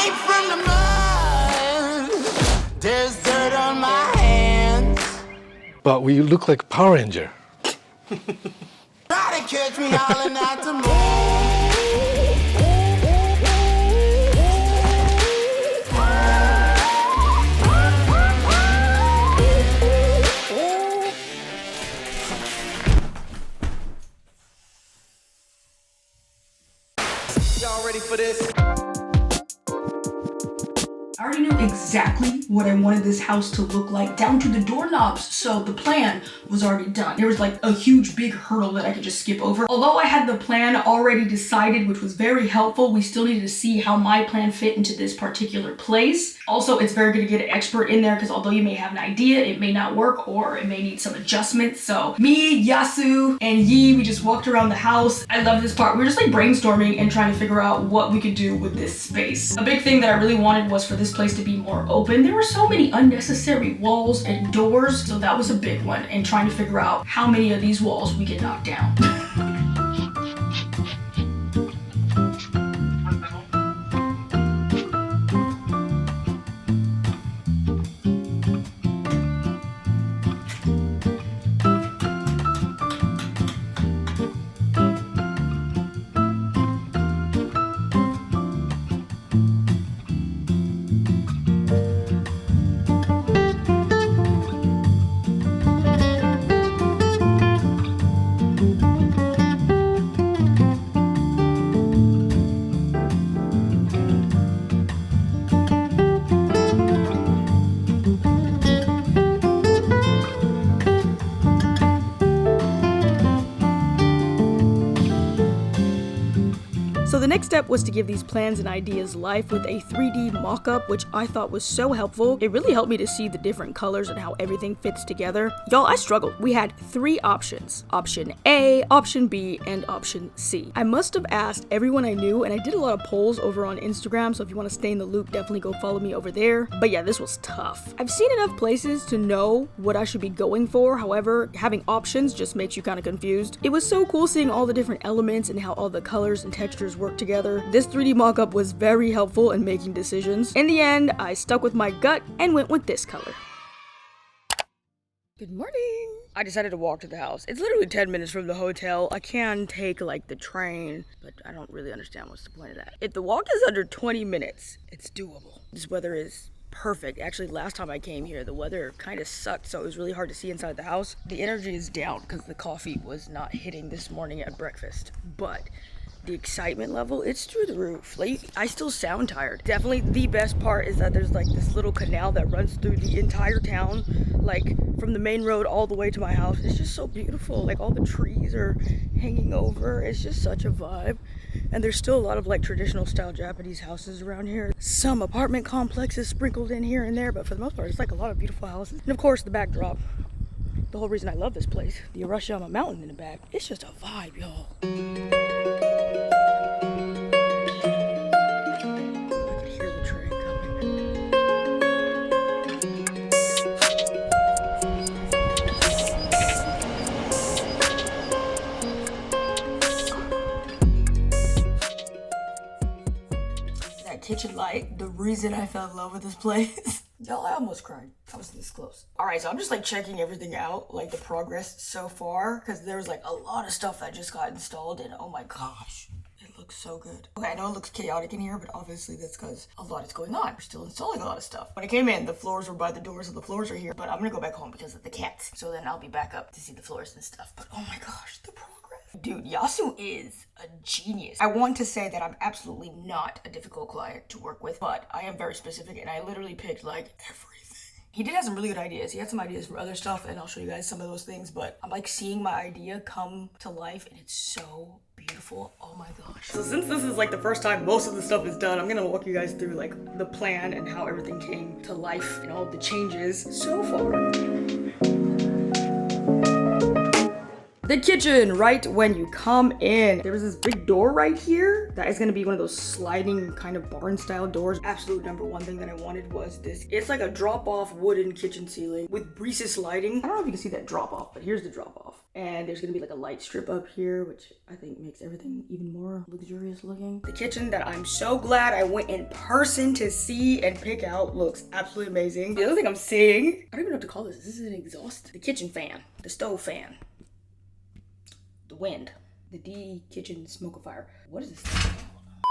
came from the mud. There's dirt on my hands. But we look like Power Ranger. Try to catch me howling at the moon. Y'all ready for this? I already knew exactly what I wanted this house to look like, down to the doorknobs, so the plan was already done. There was like a huge big hurdle that I could just skip over. Although I had the plan already decided, which was very helpful, we still needed to see how my plan fit into this particular place. Also, it's very good to get an expert in there because although you may have an idea, it may not work or it may need some adjustments. So me, Yasu, and Yi, we just walked around the house. I love this part. We were just like brainstorming and trying to figure out what we could do with this space. A big thing that I really wanted was for this place to be more open. There were so many unnecessary walls and doors, so that was a big one, and trying to figure out how many of these walls we can knock down. So the next step was to give these plans and ideas life with a 3D mock-up, which I thought was so helpful. It really helped me to see the different colors and how everything fits together. Y'all, I struggled. We had 3 options. Option A, option B, and option C. I must have asked everyone I knew, and I did a lot of polls over on Instagram, so if you want to stay in the loop, definitely go follow me over there. But yeah, this was tough. I've seen enough places to know what I should be going for, however, having options just makes you kind of confused. It was so cool seeing all the different elements and how all the colors and textures work together. This 3D mock-up was very helpful in making decisions. In the end, I stuck with my gut and went with this color. Good morning. I decided to walk to the house. It's literally 10 minutes from the hotel. I can take like the train, but I don't really understand what's the point of that. If the walk is under 20 minutes, it's doable. This weather is perfect. Actually, last time I came here, the weather kind of sucked, so it was really hard to see inside the house. The energy is down because the coffee was not hitting this morning at breakfast, but the excitement level, it's through the roof. Like, I still sound tired. Definitely the best part is that there's like this little canal that runs through the entire town, like from the main road all the way to my house. It's just so beautiful. Like, all the trees are hanging over. It's just such a vibe. And there's still a lot of like traditional style Japanese houses around here. Some apartment complexes sprinkled in here and there, but for the most part, it's like a lot of beautiful houses. And of course, the backdrop. The whole reason I love this place, the Arashiyama Mountain in the back. It's just a vibe, y'all. Kitchen light, the reason I fell in love with this place. Y'all, I almost cried. I was this close. All right, so I'm just like checking everything out, like the progress so far, because there's like a lot of stuff that just got installed, and oh my gosh, it looks so good. Okay, I know it looks chaotic in here, but obviously that's because a lot is going on. We're still installing a lot of stuff. When I came in, the floors were by the doors, so the floors are here, but I'm gonna go back home because of the cats. So then I'll be back up to see the floors and stuff. But oh my gosh, the progress. Dude, Yasu is a genius. I want to say that I'm absolutely not a difficult client to work with, but I am very specific, and I literally picked like everything. He did have some really good ideas. He had some ideas for other stuff, and I'll show you guys some of those things, but I'm like seeing my idea come to life, and it's so beautiful. Oh my gosh. So since this is like the first time most of the stuff is done, I'm gonna walk you guys through like the plan and how everything came to life and all the changes so far. the kitchen right when you come in. There's this big door right here that is going to be one of those sliding kind of barn style doors. Absolute number one thing that I wanted was this. It's like a drop off wooden kitchen ceiling with recessed lighting. I don't know if you can see that drop off, but here's the drop off. And there's gonna be like a light strip up here, which I think makes everything even more luxurious looking. The kitchen that I'm so glad I went in person to see and pick out looks absolutely amazing. The other thing I'm seeing, I don't even know what to call this. This is an exhaust. The kitchen fan, the stove fan, the wind, the kitchen smokeifier. What is this thing called?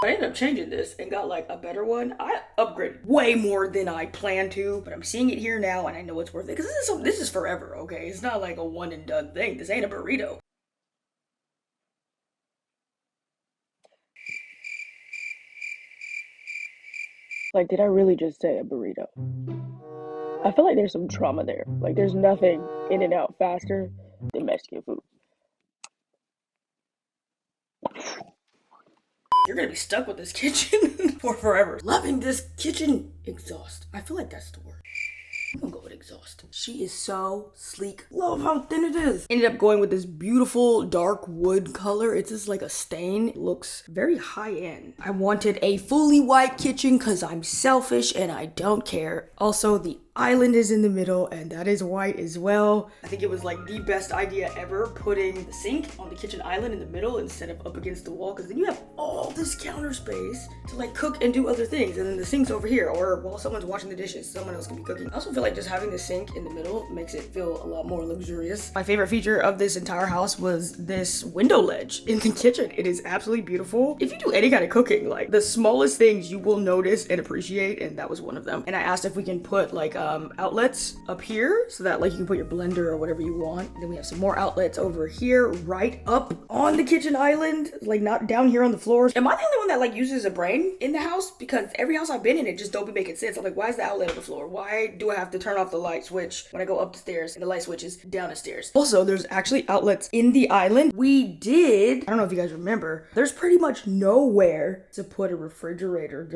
I ended up changing this and got like a better one. I upgraded way more than I planned to, but I'm seeing it here now and I know it's worth it because this is forever, okay? It's not like a one and done thing. This ain't a burrito. Like, did I really just say a burrito? I feel like there's some trauma there. Like, there's nothing in and out faster than Mexican food. You're gonna be stuck with this kitchen for forever. Loving this kitchen exhaust. I feel like that's the word. I'm gonna go with exhaust. She is so sleek. Love how thin it is. Ended up going with this beautiful dark wood color. It's just like a stain. It looks very high end. I wanted a fully white kitchen because I'm selfish and I don't care. Also, the island is in the middle and that is white as well. I think it was like the best idea ever, putting the sink on the kitchen island in the middle instead of up against the wall, because then you have all this counter space to like cook and do other things, and then the sink's over here, or while someone's washing the dishes, someone else can be cooking. I also feel like just having the sink in the middle makes it feel a lot more luxurious. My favorite feature of this entire house was this window ledge in the kitchen. It is absolutely beautiful. If you do any kind of cooking, like the smallest things you will notice and appreciate, and that was one of them. And I asked if we can put like outlets up here so that like you can put your blender or whatever you want. And then we have some more outlets over here right up on the kitchen island, like not down here on the floor. Am I the only one that like uses a brain in the house? Because every house I've been in, it just don't be making sense. I'm like, why is the outlet on the floor? Why do I have to turn off the light switch when I go up the stairs and the light switch is down the stairs? Also, there's actually outlets in the island. I don't know if you guys remember, there's pretty much nowhere to put a refrigerator.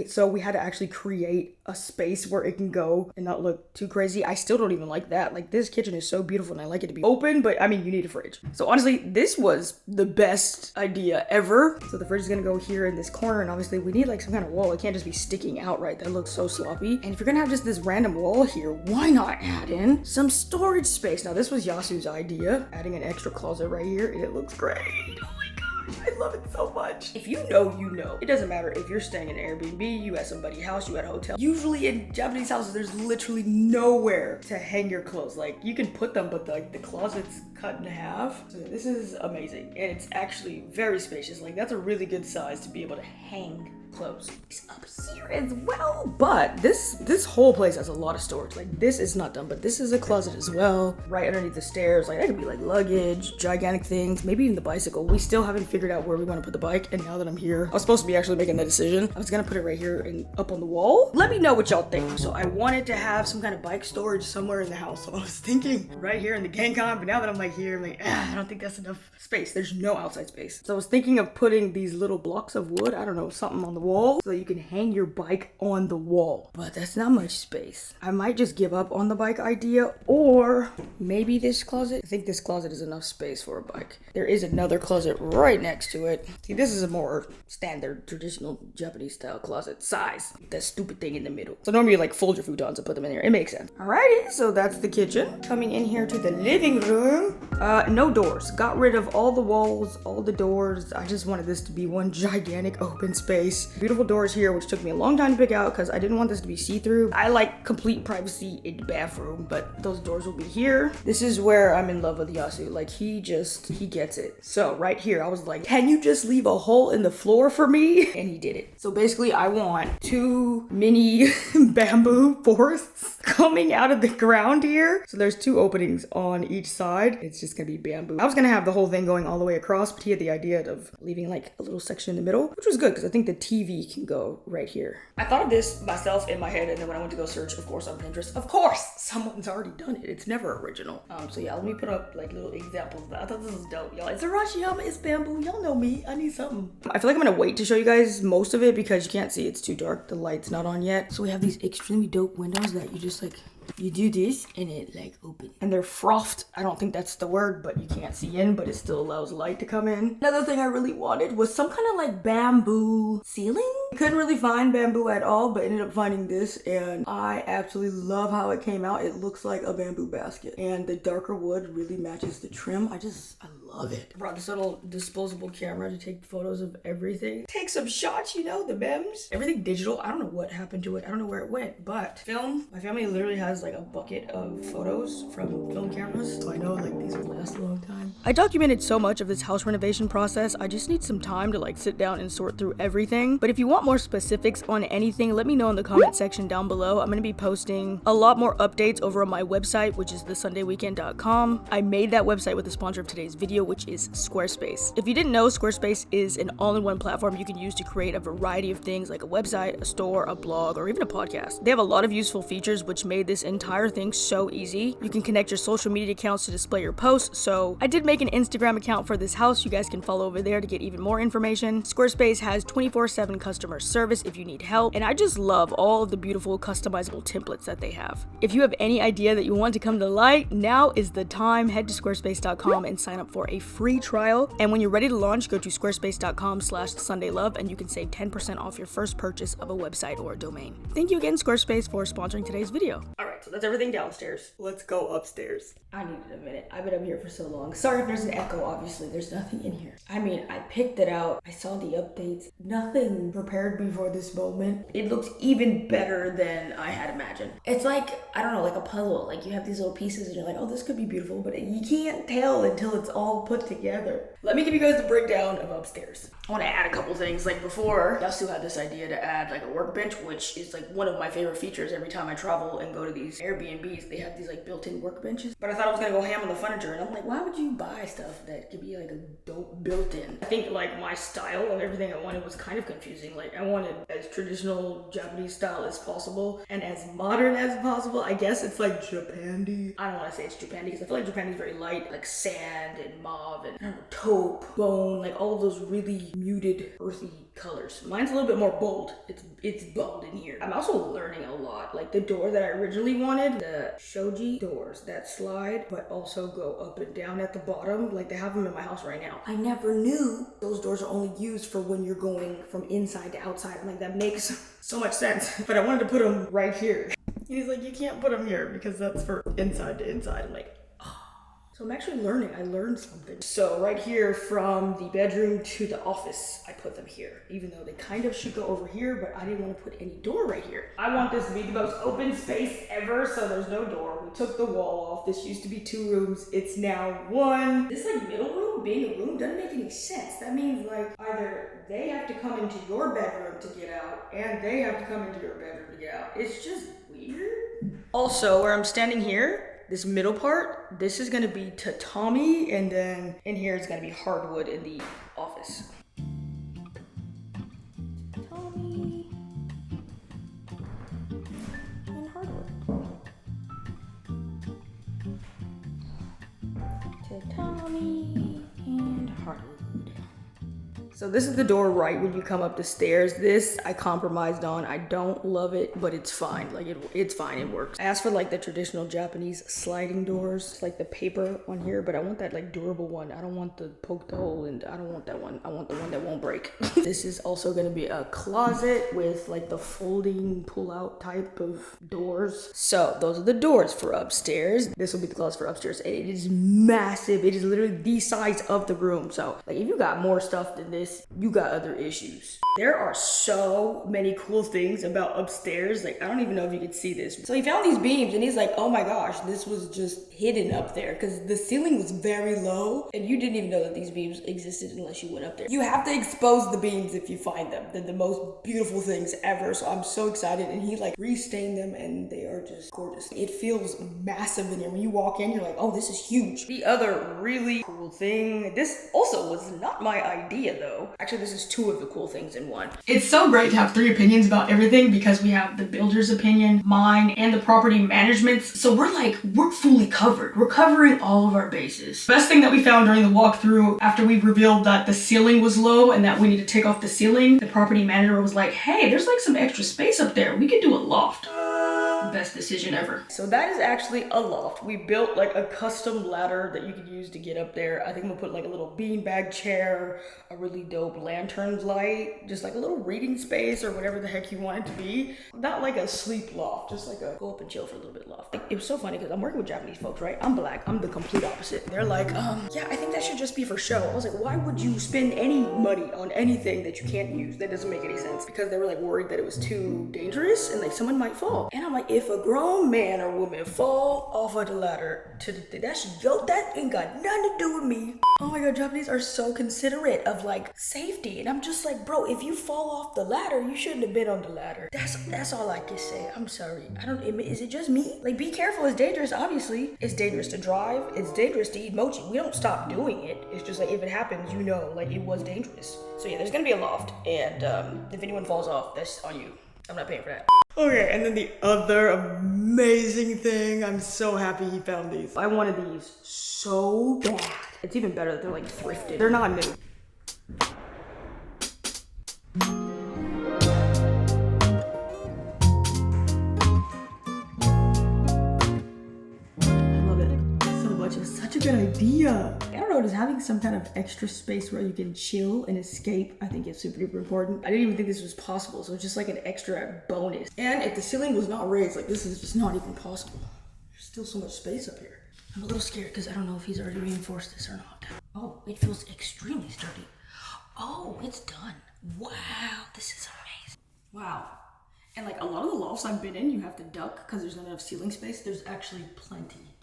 So we had to actually create a space where it can go and not look too crazy. I still don't even like that. Like, this kitchen is so beautiful and I like it to be open, but I mean, you need a fridge. So honestly, this was the best idea ever. So the fridge is gonna go here in this corner, and obviously we need like some kind of wall. It can't just be sticking out, right? That looks so sloppy. And if you're gonna have just this random wall here, why not add in some storage space? Now, this was Yasu's idea, adding an extra closet right here, and it looks great. Oh my gosh, I love it so much. If you know, you know. It doesn't matter if you're staying in an Airbnb, you at somebody's house, you at a hotel. Usually in Japanese houses, there's literally nowhere to hang your clothes. Like, you can put them, but the closet's cut in half. So this is amazing, and it's actually very spacious. Like, that's a really good size to be able to hang clothes. It's up here as well, but this whole place has a lot of storage. Like, this is not done, but this is a closet as well, right underneath the stairs. Like, that could be like luggage, gigantic things, maybe even the bicycle. We still haven't figured out where we want to put the bike, and now that I'm here, I was supposed to be actually making that decision. I was gonna put it right here and up on the wall. Let me know what y'all think. So I wanted to have some kind of bike storage somewhere in the house, so I was thinking right here in the Genkan, but now that I'm like here, I'm like, I don't think that's enough space. There's no outside space. So I was thinking of putting these little blocks of wood, I don't know, something on the wall so that you can hang your bike on the wall, but that's not much space. I might just give up on the bike idea, or maybe this closet. I think this closet is enough space for a bike. There is another closet right next to it. See, this is a more standard traditional Japanese style closet size. That stupid thing in the middle. So normally you like fold your futons and put them in there. It makes sense. Alrighty, so that's the kitchen. Coming in here to the living room. No doors. Got rid of all the walls, all the doors. I just wanted this to be one gigantic open space. Beautiful doors here, which took me a long time to pick out because I didn't want this to be see-through. I like complete privacy in the bathroom, but those doors will be here. This is where I'm in love with Yasu. Like, he gets it. So right here, I was like, can you just leave a hole in the floor for me? And he did it. So basically, I want 2 mini bamboo forests coming out of the ground here. So there's 2 openings on each side. It's just gonna be bamboo. I was gonna have the whole thing going all the way across, but he had the idea of leaving like a little section in the middle, which was good because I think the TV can go right here. I thought of this myself in my head, and then when I went to go search, of course, on Pinterest, of course, someone's already done it. It's never original. So yeah, let me put up like little examples. I thought this was dope, y'all. It's Arashiyama, it's bamboo. Y'all know me. I need something. I feel like I'm gonna wait to show you guys most of it because you can't see. It's too dark. The light's not on yet. So we have these extremely dope windows that you just just like, you do this and it like opens. And they're frothed. I don't think that's the word, but you can't see in, but it still allows light to come in. Another thing I really wanted was some kind of like bamboo ceiling. Couldn't really find bamboo at all, but ended up finding this, and I absolutely love how it came out. It looks like a bamboo basket, and the darker wood really matches the trim. I love it. Brought this little disposable camera to take photos of everything. Take some shots, you know, the memes. Everything digital. I don't know what happened to it. I don't know where it went, but film. My family literally has like a bucket of photos from film cameras, so I know like these will last a long time. I documented so much of this house renovation process. I just need some time to like sit down and sort through everything. But if you want more specifics on anything, let me know in the comment section down below. I'm going to be posting a lot more updates over on my website, which is thesundayweekend.com. I made that website with the sponsor of today's video, which is Squarespace. If you didn't know, Squarespace is an all-in-one platform you can use to create a variety of things like a website, a store, a blog, or even a podcast. They have a lot of useful features which made this entire thing so easy. You can connect your social media accounts to display your posts, so I did make an Instagram account for this house. You guys can follow over there to get even more information. Squarespace has 24/7 customer service if you need help, and I just love all of the beautiful customizable templates that they have. If you have any idea that you want to come to light, now is the time. Head to squarespace.com and sign up for a free trial, and when you're ready to launch, go to squarespace.com/Sundaiklove and you can save 10% off your first purchase of a website or a domain. Thank you again, Squarespace, for sponsoring today's video. Alright, so that's everything downstairs. Let's go upstairs. I needed a minute. I've been up here for so long. Sorry if there's an echo, obviously. There's nothing in here. I mean, I picked it out. I saw the updates. Nothing prepared me for this moment. It looks even better than I had imagined. It's like, I don't know, like a puzzle. Like you have these little pieces and you're like, oh, this could be beautiful, but you can't tell until it's all put together. Let me give you guys the breakdown of upstairs. I want to add a couple things. Like before, Yasu had this idea to add like a workbench, which is like one of my favorite features every time I travel and go to these Airbnbs. They have these like built-in workbenches. But I thought I was gonna go ham on the furniture, and I'm like, why would you buy stuff that could be like a dope built-in? I think like my style and everything I wanted was kind of confusing. Like I wanted as traditional Japanese style as possible and as modern as possible. I guess it's like Japandi. I don't want to say it's Japandi because I feel like Japandi is very light, like sand and mauve and I don't know, taupe, bone, like all of those really muted, earthy colors. Mine's a little bit more bold. It's bold in here. I'm also learning a lot. Like the door that I originally wanted, the shoji doors that slide, but also go up and down at the bottom. Like they have them in my house right now. I never knew those doors are only used for when you're going from inside to outside. I'm like, that makes so much sense. But I wanted to put them right here. And he's like, you can't put them here because that's for inside to inside. I'm like, so I'm actually learning. I learned something. So right here from the bedroom to the office, I put them here. Even though they kind of should go over here, but I didn't want to put any door right here. I want this to be the most open space ever, so there's no door. We took the wall off. This used to be 2 rooms. It's now 1. This like middle room being a room doesn't make any sense. That means like either they have to come into your bedroom to get out, and they have to come into your bedroom to get out. It's just weird. Also, where I'm standing here, this middle part, this is gonna be tatami, and then in here it's gonna be hardwood in the office. Tatami and hardwood. Tatami and hardwood. So this is the door right when you come up the stairs. This I compromised on. I don't love it, but it's fine. Like it's fine, it works. I asked for like the traditional Japanese sliding doors, like the paper on here, but I want that like durable one. I don't want the poked hole, and I don't want that one. I want the one that won't break. This is also gonna be a closet with like the folding pull-out type of doors. So those are the doors for upstairs. This will be the closet for upstairs. And it is massive. It is literally the size of the room. So like if you got more stuff than this, you got other issues. There are so many cool things about upstairs. Like I don't even know if you could see this. So he found these beams and he's like, oh my gosh, this was just hidden up there because the ceiling was very low and you didn't even know that these beams existed unless you went up there. You have to expose the beams if you find them. They're the most beautiful things ever. So I'm so excited, and he like restained them and they are just gorgeous. It feels massive in here. When you walk in, you're like, oh, this is huge. The other really cool thing, this also was not my idea though. Actually, this is 2 of the cool things in one. It's so great to have 3 opinions about everything because we have the builder's opinion, mine, and the property management's. So we're fully covered. We're covering all of our bases. Best thing that we found during the walkthrough, after we revealed that the ceiling was low and that we need to take off the ceiling, the property manager was like, hey, there's like some extra space up there. We could do a loft. Best decision ever. So that is actually a loft. We built like a custom ladder that you could use to get up there. I think we'll put like a little beanbag chair, a really dope lantern light, just like a little reading space or whatever the heck you want it to be. Not like a sleep loft, just like a go up and chill for a little bit loft. It was so funny because I'm working with Japanese folks, right? I'm black, I'm the complete opposite. They're like, yeah, I think that should just be for show. I was like, why would you spend any money on anything that you can't use? That doesn't make any sense. Because they were like worried that it was too dangerous and like someone might fall. And I'm like, if a grown man or woman fall off of the ladder to the thing, that ain't got nothing to do with me. Oh my god, Japanese are so considerate of like safety. And I'm just like, bro, if you fall off the ladder, you shouldn't have been on the ladder. That's all I can say. I'm sorry. Is it just me? Like, be careful, it's dangerous, obviously. It's dangerous to drive, it's dangerous to eat mochi. We don't stop doing it. It's just like, if it happens, you know, like it was dangerous. So yeah, there's gonna be a loft, and if anyone falls off, that's on you. I'm not paying for that. Okay, and then the other amazing thing, I'm so happy he found these. I wanted these so bad. It's even better that they're like thrifted. They're not new. I love it so much. It's such a good idea. I don't know, just having some kind of extra space where you can chill and escape, I think it's super duper important. I didn't even think this was possible, so it's just like an extra bonus. And if the ceiling was not raised, like this is just not even possible. There's still so much space up here. I'm a little scared because I don't know if he's already reinforced this or not. Oh, it feels extremely sturdy. Oh, it's done. Wow, this is amazing. Wow. And like a lot of the lofts I've been in, you have to duck because there's not enough ceiling space. There's actually plenty.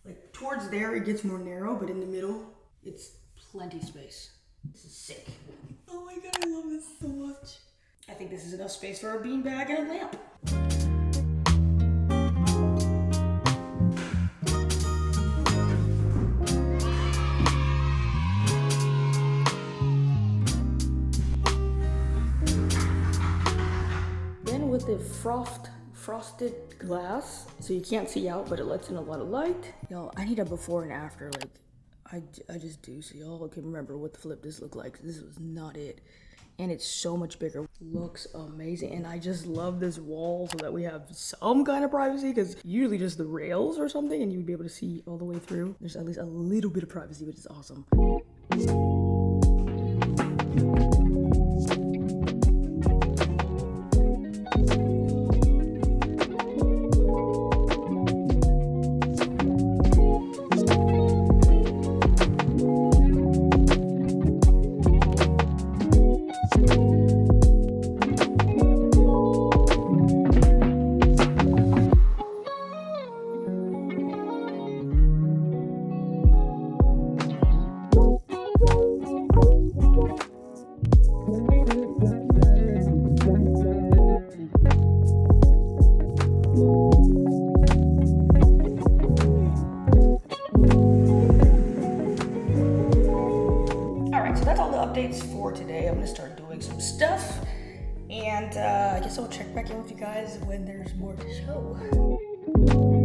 Like towards there, it gets more narrow, but in the middle, it's plenty space. This is sick. Oh my god, I love this so much. I think this is enough space for a beanbag and a lamp. Then with the frosted glass, so you can't see out, but it lets in a lot of light. Y'all, I need a before and after, like, I just do, so y'all can remember what the flip this looked like. This was not it. And it's so much bigger. Looks amazing. And I just love this wall so that we have some kind of privacy, because usually just the rails or something and you'd be able to see all the way through. There's at least a little bit of privacy, which is awesome. Updates for today. I'm gonna start doing some stuff, and I guess I'll check back in with you guys when there's more to show.